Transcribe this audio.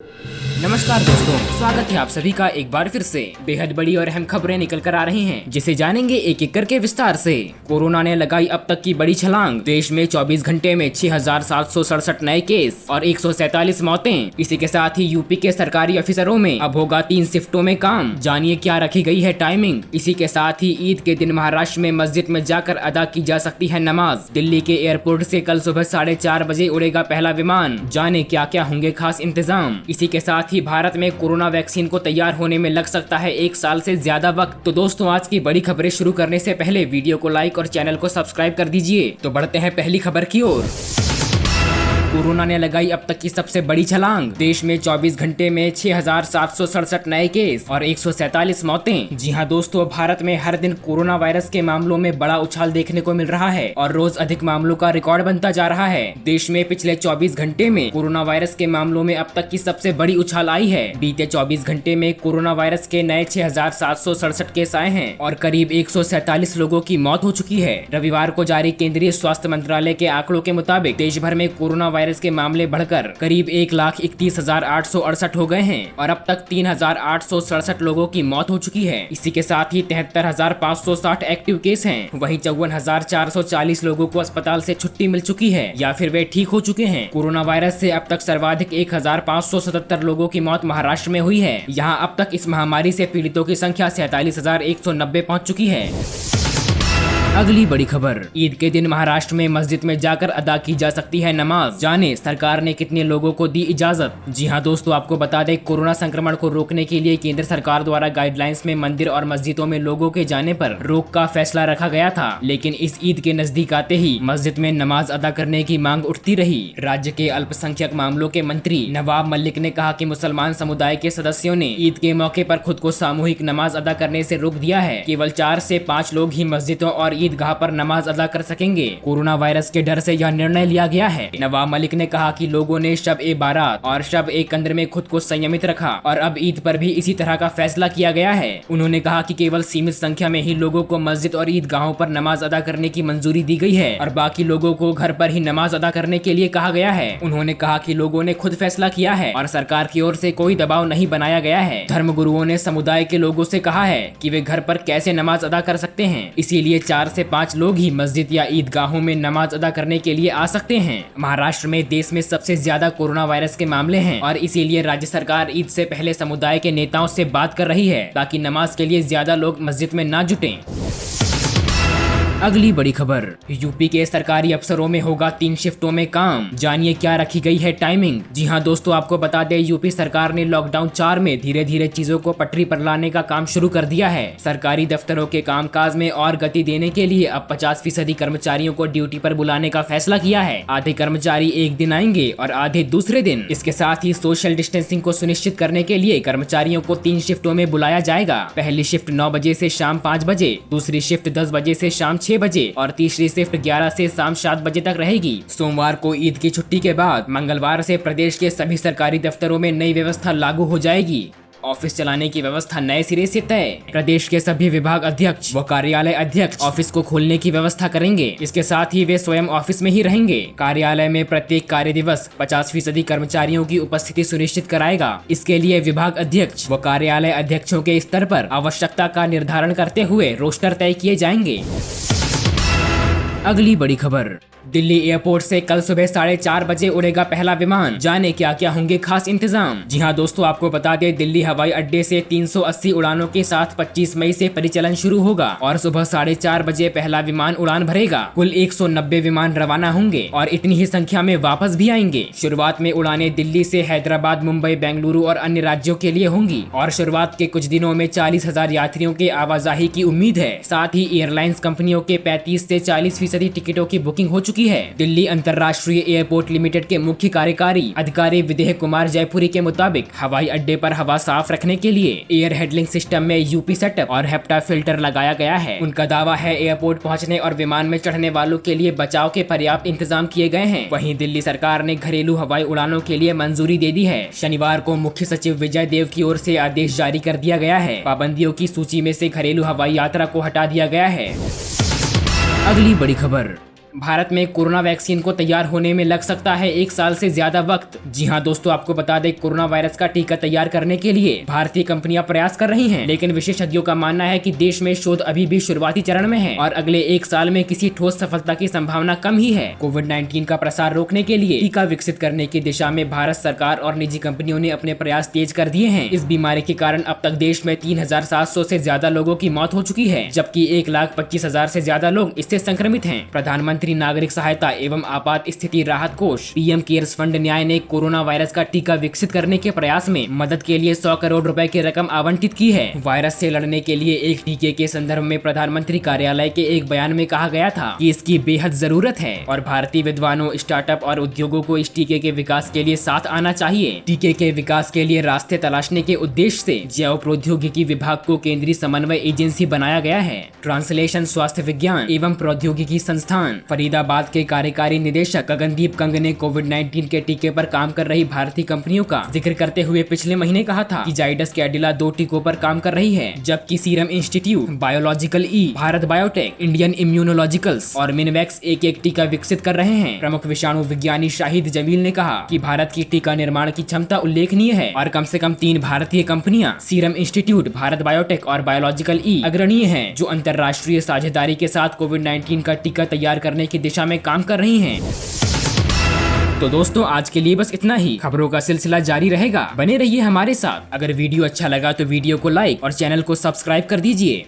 नमस्कार दोस्तों, स्वागत है आप सभी का एक बार फिर से। बेहद बड़ी और अहम खबरें निकल कर आ रही हैं, जिसे जानेंगे एक एक करके विस्तार से। कोरोना ने लगाई अब तक की बड़ी छलांग। देश में 24 घंटे में 6,767 नए केस और 147 मौतें। इसी के साथ ही यूपी के सरकारी अफसरों में अब होगा 3 शिफ्टों में काम। जानिए क्या रखी गई है टाइमिंग। इसी के साथ ही ईद के दिन महाराष्ट्र में मस्जिद में जाकर अदा की जा सकती है नमाज। दिल्ली के एयरपोर्ट से कल सुबह 4:30 बजे उड़ेगा पहला विमान। जाने क्या क्या होंगे खास इंतजाम। इसी के साथ ही भारत में कोरोना वैक्सीन को तैयार होने में लग सकता है 1 साल से ज्यादा वक्त। तो दोस्तों, आज की बड़ी खबरें शुरू करने से पहले वीडियो को लाइक और चैनल को सब्सक्राइब कर दीजिए। तो बढ़ते हैं पहली खबर की ओर। कोरोना ने लगाई अब तक की सबसे बड़ी छलांग। देश में 24 घंटे में 6,767 नए केस और 147 मौतें। जी हां दोस्तों, भारत में हर दिन कोरोना वायरस के मामलों में बड़ा उछाल देखने को मिल रहा है और रोज अधिक मामलों का रिकॉर्ड बनता जा रहा है। देश में पिछले 24 घंटे में कोरोना वायरस के मामलों में अब तक की सबसे बड़ी उछाल आई है। बीते 24 घंटे में कोरोना वायरस के नए 6,767 केस आए हैं और करीब 147 लोगों की मौत हो चुकी है। रविवार को जारी केंद्रीय स्वास्थ्य मंत्रालय के आंकड़ों के मुताबिक देश भर में कोरोना वायरस के मामले बढ़कर करीब 1,31,868 हो गए हैं और अब तक 3,867 लोगों की मौत हो चुकी है। इसी के साथ ही 73,560 एक्टिव केस हैं। वहीं 54,440 लोगों को अस्पताल से छुट्टी मिल चुकी है या फिर वे ठीक हो चुके हैं। कोरोना वायरस से अब तक सर्वाधिक 1,577 लोगों की मौत महाराष्ट्र में हुई है। यहाँ अब तक इस महामारी से पीड़ितों की संख्या 47,190 पहुँच चुकी है। अगली बड़ी खबर। ईद के दिन महाराष्ट्र में मस्जिद में जाकर अदा की जा सकती है नमाज। जाने सरकार ने कितने लोगों को दी इजाजत। जी हां दोस्तों, आपको बता दें, कोरोना संक्रमण को रोकने के लिए केंद्र सरकार द्वारा गाइडलाइंस में मंदिर और मस्जिदों में लोगों के जाने पर रोक का फैसला रखा गया था। लेकिन इस ईद के नजदीक आते ही मस्जिद में नमाज अदा करने की मांग उठती रही। राज्य के अल्पसंख्यक मामलों के मंत्री नवाब मलिक ने कहा कि मुसलमान समुदाय के सदस्यों ने ईद के मौके पर खुद को सामूहिक नमाज अदा करने से रोक दिया है। केवल 4 से 5 लोग ही मस्जिदों और ईदगाह पर नमाज अदा कर सकेंगे। कोरोना वायरस के डर से यह निर्णय लिया गया है। नवाब मलिक ने कहा कि लोगों ने शब-ए-बारात और शब-ए-कंदर में खुद को संयमित रखा और अब ईद पर भी इसी तरह का फैसला किया गया है। उन्होंने कहा कि केवल सीमित संख्या में ही लोगों को मस्जिद और ईदगाहों पर नमाज अदा करने की मंजूरी दी गई है और बाकी लोगों को घर पर ही नमाज अदा करने के लिए कहा गया है। उन्होंने कहा कि लोगों ने खुद फैसला किया है और सरकार की ओर से कोई दबाव नहीं बनाया गया है। धर्म गुरुओं ने समुदाय के लोगों से कहा है कि वे घर पर कैसे नमाज अदा कर सकते हैं। इसीलिए 4 से 5 लोग ही मस्जिद या ईदगाहों में नमाज अदा करने के लिए आ सकते हैं। महाराष्ट्र में देश में सबसे ज्यादा कोरोना वायरस के मामले हैं और इसीलिए राज्य सरकार ईद से पहले समुदाय के नेताओं से बात कर रही है ताकि नमाज के लिए ज्यादा लोग मस्जिद में ना जुटें। अगली बड़ी खबर। यूपी के सरकारी अफसरों में होगा 3 शिफ्टों में काम। जानिए क्या रखी गई है टाइमिंग। जी हां दोस्तों, आपको बता दें, यूपी सरकार ने लॉकडाउन 4 में धीरे धीरे चीजों को पटरी पर लाने का काम शुरू कर दिया है। सरकारी दफ्तरों के कामकाज में और गति देने के लिए अब 50% कर्मचारियों को ड्यूटी पर बुलाने का फैसला किया है। आधे कर्मचारी एक दिन आएंगे और आधे दूसरे दिन। इसके साथ ही सोशल डिस्टेंसिंग को सुनिश्चित करने के लिए कर्मचारियों को 3 शिफ्टों में बुलाया जाएगा। पहली शिफ्ट 9 बजे से शाम 5 बजे, दूसरी शिफ्ट 10 बजे से शाम 6 बजे और तीसरी शिफ्ट 11 से शाम 7 बजे तक रहेगी। सोमवार को ईद की छुट्टी के बाद मंगलवार से प्रदेश के सभी सरकारी दफ्तरों में नई व्यवस्था लागू हो जाएगी। ऑफिस चलाने की व्यवस्था नए सिरे से तय। प्रदेश के सभी विभाग अध्यक्ष व कार्यालय अध्यक्ष ऑफिस को खोलने की व्यवस्था करेंगे। इसके साथ ही वे स्वयं ऑफिस में ही रहेंगे। कार्यालय में प्रत्येक कार्य दिवस 50% कर्मचारियों की उपस्थिति सुनिश्चित कराएगा। इसके लिए विभाग अध्यक्ष व कार्यालय अध्यक्षों के स्तर पर आवश्यकता का निर्धारण करते हुए रोस्टर तय किए जाएंगे। अगली बड़ी खबर। दिल्ली एयरपोर्ट से कल सुबह 4:30 बजे उड़ेगा पहला विमान। जाने क्या क्या होंगे खास इंतजाम। जी हां दोस्तों, आपको बता दें, दिल्ली हवाई अड्डे से 380 उड़ानों के साथ 25 मई से परिचालन शुरू होगा और सुबह 4:30 बजे पहला विमान उड़ान भरेगा। कुल 190 विमान रवाना होंगे और इतनी ही संख्या में वापस भी आएंगे। शुरुआत में उड़ानें दिल्ली से हैदराबाद, मुंबई, बेंगलुरु और अन्य राज्यों के लिए होंगी और शुरुआत के कुछ दिनों में 40,000 यात्रियों के आवाजाही की उम्मीद है। साथ ही एयरलाइंस कंपनियों के 35 से 40% टिकटों की बुकिंग हो चुकी है। दिल्ली अंतर्राष्ट्रीय एयरपोर्ट लिमिटेड के मुख्य कार्यकारी अधिकारी विदेह कुमार जयपुरी के मुताबिक हवाई अड्डे पर हवा साफ रखने के लिए एयर हैंडलिंग सिस्टम में यूपी सेटअप और हेप्टा फिल्टर लगाया गया है। उनका दावा है एयरपोर्ट पहुंचने और विमान में चढ़ने वालों के लिए बचाव के पर्याप्त इंतजाम किए गए हैं। वहीं दिल्ली सरकार ने घरेलू हवाई उड़ानों के लिए मंजूरी दे दी है। शनिवार को मुख्य सचिव विजय देव की ओर से आदेश जारी कर दिया गया है। पाबंदियों की सूची में से घरेलू हवाई यात्रा को हटा दिया गया है। अगली बड़ी खबर। भारत में कोरोना वैक्सीन को तैयार होने में लग सकता है 1 साल से ज्यादा वक्त। जी हाँ दोस्तों, आपको बता दें, कोरोना वायरस का टीका तैयार करने के लिए भारतीय कंपनियां प्रयास कर रही हैं, लेकिन विशेषज्ञों का मानना है कि देश में शोध अभी भी शुरुआती चरण में है और अगले 1 साल में किसी ठोस सफलता की संभावना कम ही है। कोविड-19 का प्रसार रोकने के लिए टीका विकसित करने की दिशा में भारत सरकार और निजी कंपनियों ने अपने प्रयास तेज कर दिए हैं। इस बीमारी के कारण अब तक देश में 3,700 से ज्यादा लोगों की मौत हो चुकी है, जबकि 1,25,000 से ज्यादा लोग इससे संक्रमित हैं। प्रधानमंत्री नागरिक सहायता एवं आपात स्थिति राहत कोष पीएम केयर्स फंड न्याय ने कोरोना वायरस का टीका विकसित करने के प्रयास में मदद के लिए 100 करोड़ रुपए की रकम आवंटित की है। वायरस से लड़ने के लिए एक टीके के संदर्भ में प्रधानमंत्री कार्यालय के एक बयान में कहा गया था कि इसकी बेहद जरूरत है और भारतीय विद्वानों, स्टार्टअप और उद्योगों को इस टीके के विकास के लिए साथ आना चाहिए। टीके के विकास के लिए रास्ते तलाशने के उद्देश्य से जैव प्रौद्योगिकी विभाग को केंद्रीय समन्वय एजेंसी बनाया गया है। ट्रांसलेशन स्वास्थ्य विज्ञान एवं प्रौद्योगिकी संस्थान फरीदाबाद के कार्यकारी निदेशक गगनदीप कंग ने कोविड-19 के टीके पर काम कर रही भारतीय कंपनियों का जिक्र करते हुए पिछले महीने कहा था कि जाइडस कैडिला 2 टीकों पर काम कर रही है, जबकि सीरम इंस्टीट्यूट, बायोलॉजिकल ई, भारत बायोटेक, इंडियन इम्यूनोलॉजिकल्स और मिनवैक्स एक टीका विकसित कर रहे हैं। प्रमुख विषाणु विज्ञानी शाहिद जमील ने कहा कि भारत की टीका निर्माण की क्षमता उल्लेखनीय है और कम से कम 3 भारतीय कंपनियां सीरम इंस्टीट्यूट, भारत बायोटेक और बायोलॉजिकल ई अग्रणीय हैं, जो अंतर्राष्ट्रीय साझेदारी के साथ कोविड-19 का टीका तैयार करने की दिशा में काम कर रही हैं। तो दोस्तों, आज के लिए बस इतना ही। खबरों का सिलसिला जारी रहेगा, बने रहिए हमारे साथ। अगर वीडियो अच्छा लगा तो वीडियो को लाइक और चैनल को सब्सक्राइब कर दीजिए।